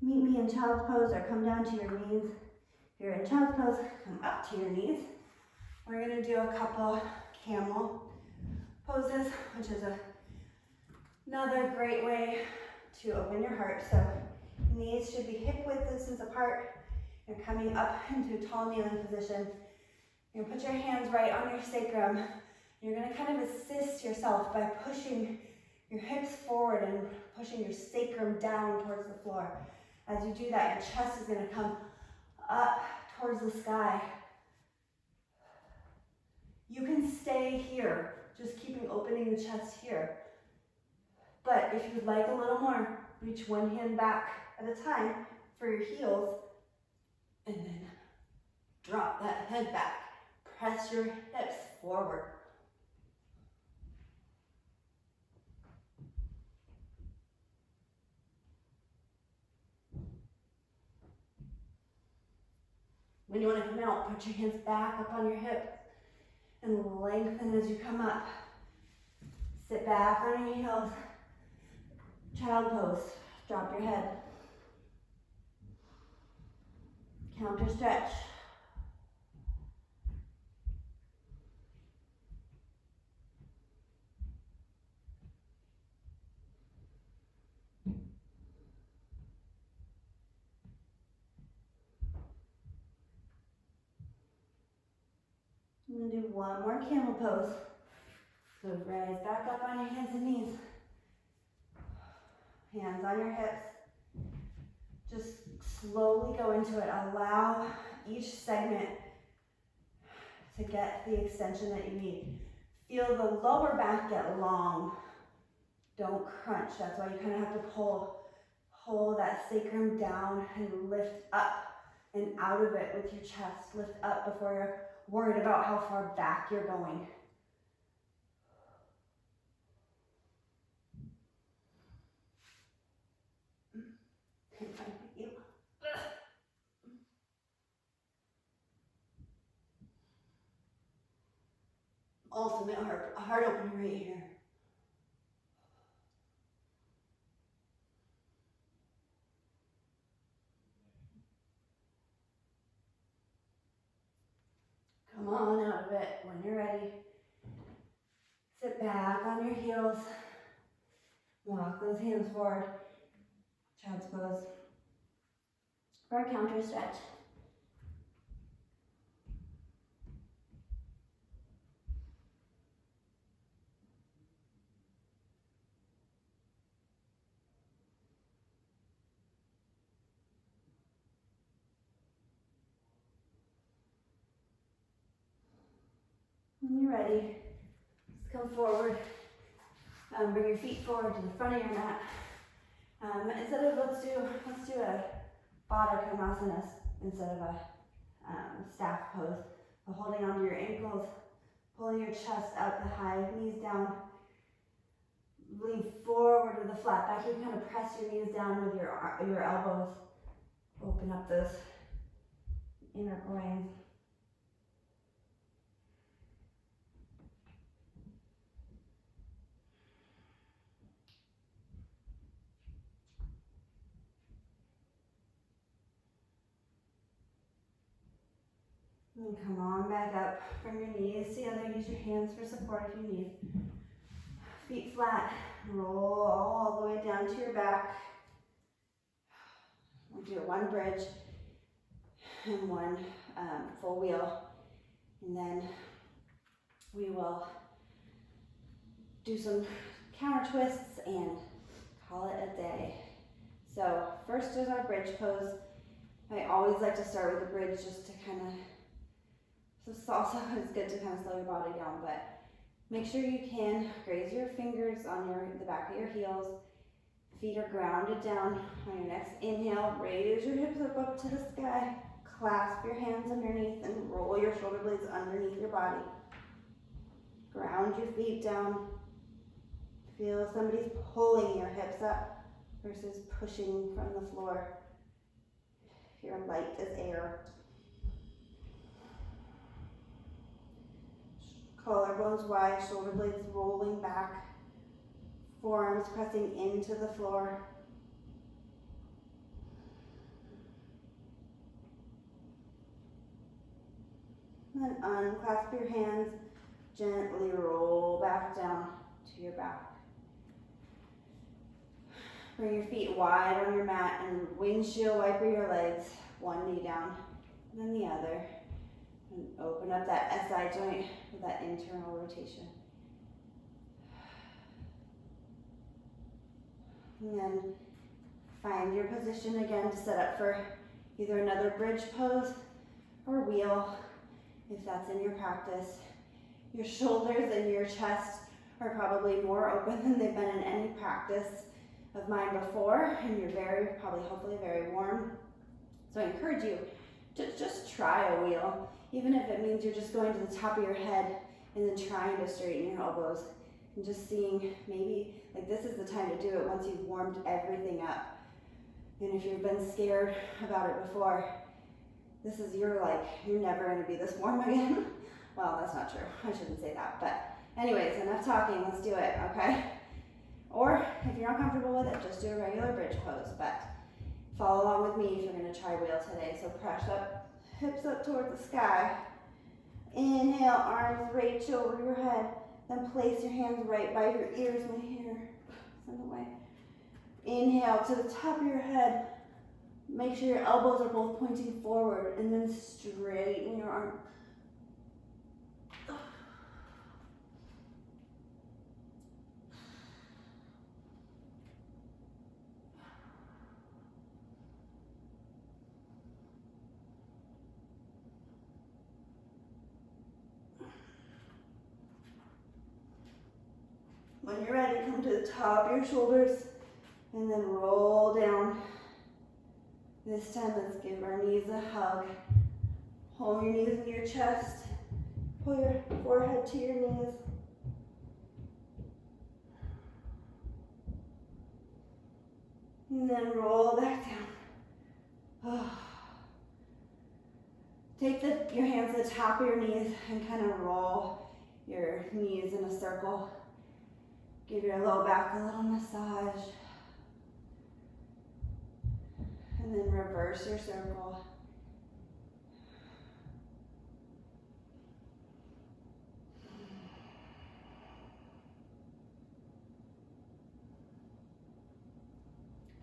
meet me in child's pose or come down to your knees. If you're in child's pose, come up to your knees. We're going to do a couple camel poses, which is another great way to open your heart. So knees should be hip width distance apart. You're coming up into a tall kneeling position. You're going to put your hands right on your sacrum. You're going to kind of assist yourself by pushing your hips forward and pushing your sacrum down towards the floor. As you do that, your chest is going to come up towards the sky. You can stay here, just keeping opening the chest here. But if you'd like a little more, reach one hand back at a time for your heels, and then drop that head back. Press your hips forward. When you want to come out, put your hands back up on your hip and lengthen as you come up. Sit back on your heels. Child pose. Drop your head. Counter stretch. I'm going to do one more camel pose. So rise back up on your hands and knees. Hands on your hips. Just slowly go into it. Allow each segment to get the extension that you need. Feel the lower back get long. Don't crunch. That's why you kind of have to pull that sacrum down and lift up and out of it with your chest. Lift up before you're worried about how far back you're going. Ultimate heart opener right here. Come on out of it when you're ready. Sit back on your heels. Walk those hands forward. Child's pose. For a counter stretch. When you're ready, just come forward. Bring your feet forward to the front of your mat. Instead of let's do a Baddha Konasana instead of a staff pose. So holding onto your ankles, pulling your chest out to high, knees down. Lean forward with a flat back. You can kind of press your knees down with your elbows. Open up those inner groins. And come on back up from your knees together. Use your hands for support if you need. Feet flat. Roll all the way down to your back. We'll do one bridge and one full wheel. And then we will do some counter twists and call it a day. So first is our bridge pose. I always like to start with a bridge just to kind of, so also it's good to kind of slow your body down, but make sure you can graze your fingers on the back of your heels. Feet are grounded down. On your next inhale, raise your hips up to the sky. Clasp your hands underneath and roll your shoulder blades underneath your body. Ground your feet down. Feel somebody's pulling your hips up versus pushing from the floor. You're light as air. Collarbones wide, shoulder blades rolling back. Forearms pressing into the floor. And then unclasp your hands, gently roll back down to your back. Bring your feet wide on your mat and windshield wiper your legs, one knee down, and then the other. And open up that SI joint with that internal rotation. And then find your position again to set up for either another bridge pose or wheel, if that's in your practice. Your shoulders and your chest are probably more open than they've been in any practice of mine before, and you're hopefully very warm. So I encourage you to just try a wheel, even if it means you're just going to the top of your head and then trying to straighten your elbows and just seeing maybe like this is the time to do it once you've warmed everything up. And if you've been scared about it before, this is you're never going to be this warm again. Well, that's not true. I shouldn't say that. But anyways, enough talking. Let's do it, okay? Or if you're not comfortable with it, just do a regular bridge pose. But follow along with me if you're going to try wheel today. So press up, hips up toward the sky. Inhale, arms reach over your head. Then place your hands right by your ears. My hair is in the way. Inhale to the top of your head. Make sure your elbows are both pointing forward, and then straighten your arm. When you're ready, come to the top of your shoulders and then roll down. This time, let's give our knees a hug. Hold your knees in your chest. Pull your forehead to your knees. And then roll back down. Oh. Take your hands to the top of your knees and kind of roll your knees in a circle. Give your low back a little massage. And then reverse your circle.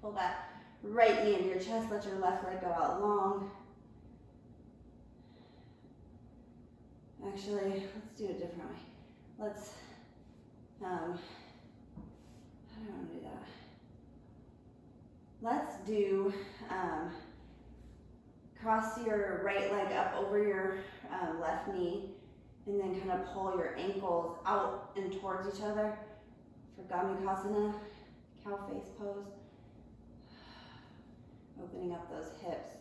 Pull that right knee into your chest. Let your left leg go out long. Actually, let's do it a different way. Let's, how do I want to do that? Let's do, cross your right leg up over your left knee and then kind of pull your ankles out and towards each other for Gomukhasana, cow face pose. Opening up those hips.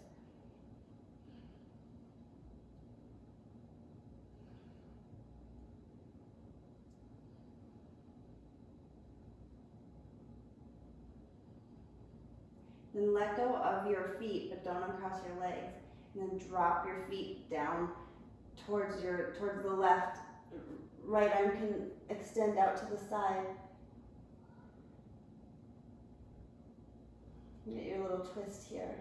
Then let go of your feet, but don't uncross your legs. And then drop your feet down towards the left. Right arm can extend out to the side. Get your little twist here.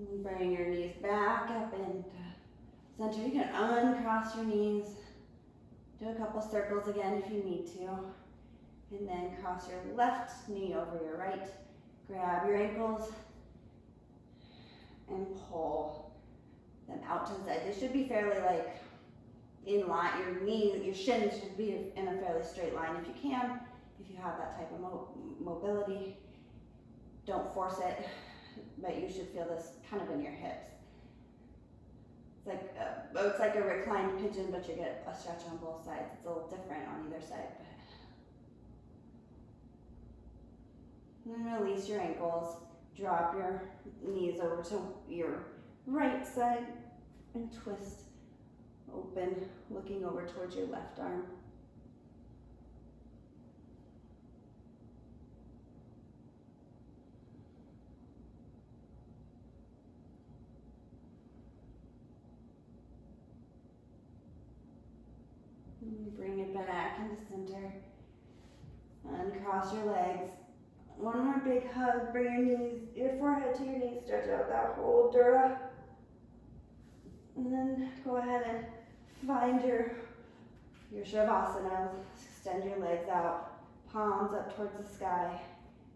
And bring your knees back up into center. You can uncross your knees. Do a couple circles again if you need to. And then cross your left knee over your right. Grab your ankles and pull them out to the side. They should be fairly like in line. Your shins should be in a fairly straight line if you can. If you have that type of mobility, don't force it, but you should feel this kind of in your hips. It's like a reclined pigeon, but you get a stretch on both sides. It's a little different on either side. And then release your ankles. Drop your knees over to your right side and twist open, looking over towards your left arm. And bring it back into center. Uncross your legs. One more big hug. Bring your forehead to your knees. Stretch out that whole dura. And then go ahead and find your Shavasana. Extend your legs out. Palms up towards the sky.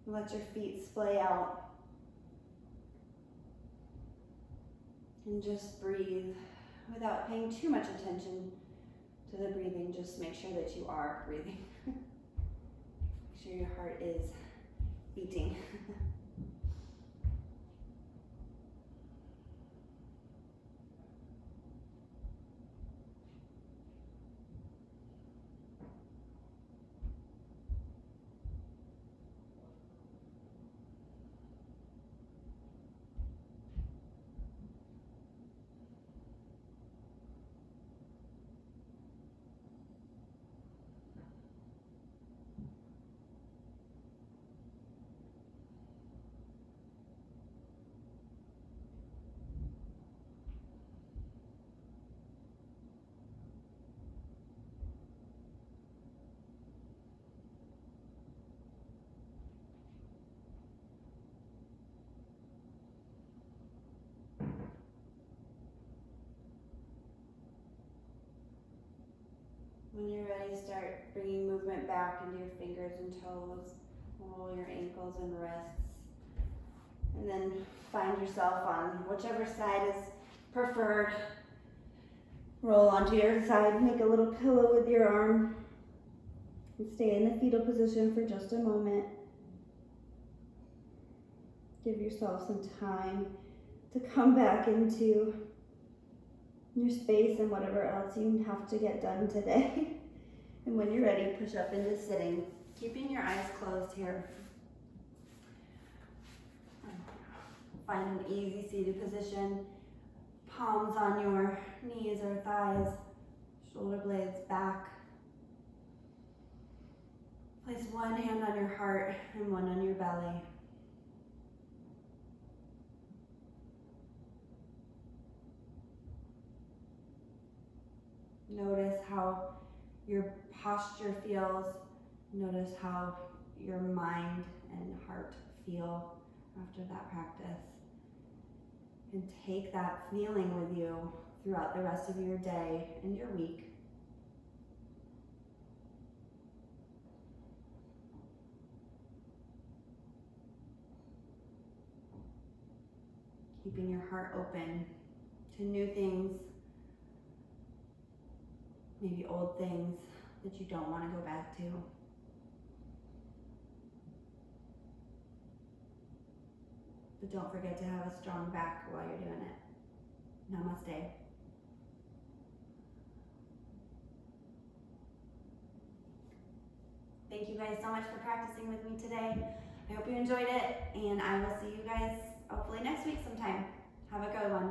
And let your feet splay out. And just breathe without paying too much attention to the breathing. Just make sure that you are breathing. Make sure your heart is beating. When you're ready, start bringing movement back into your fingers and toes, all your ankles and wrists. And then find yourself on whichever side is preferred. Roll onto your side, make a little pillow with your arm, and stay in the fetal position for just a moment. Give yourself some time to come back into your space and whatever else you have to get done today. And when you're ready, push up into sitting, keeping your eyes closed here. Find an easy seated position, palms on your knees or thighs, shoulder blades back. Place one hand on your heart and one on your belly. Notice how your posture feels. Notice how your mind and heart feel after that practice. And take that feeling with you throughout the rest of your day and your week. Keeping your heart open to new things, maybe old things that you don't want to go back to. But don't forget to have a strong back while you're doing it. Namaste. Thank you guys so much for practicing with me today. I hope you enjoyed it, and I will see you guys hopefully next week sometime. Have a good one.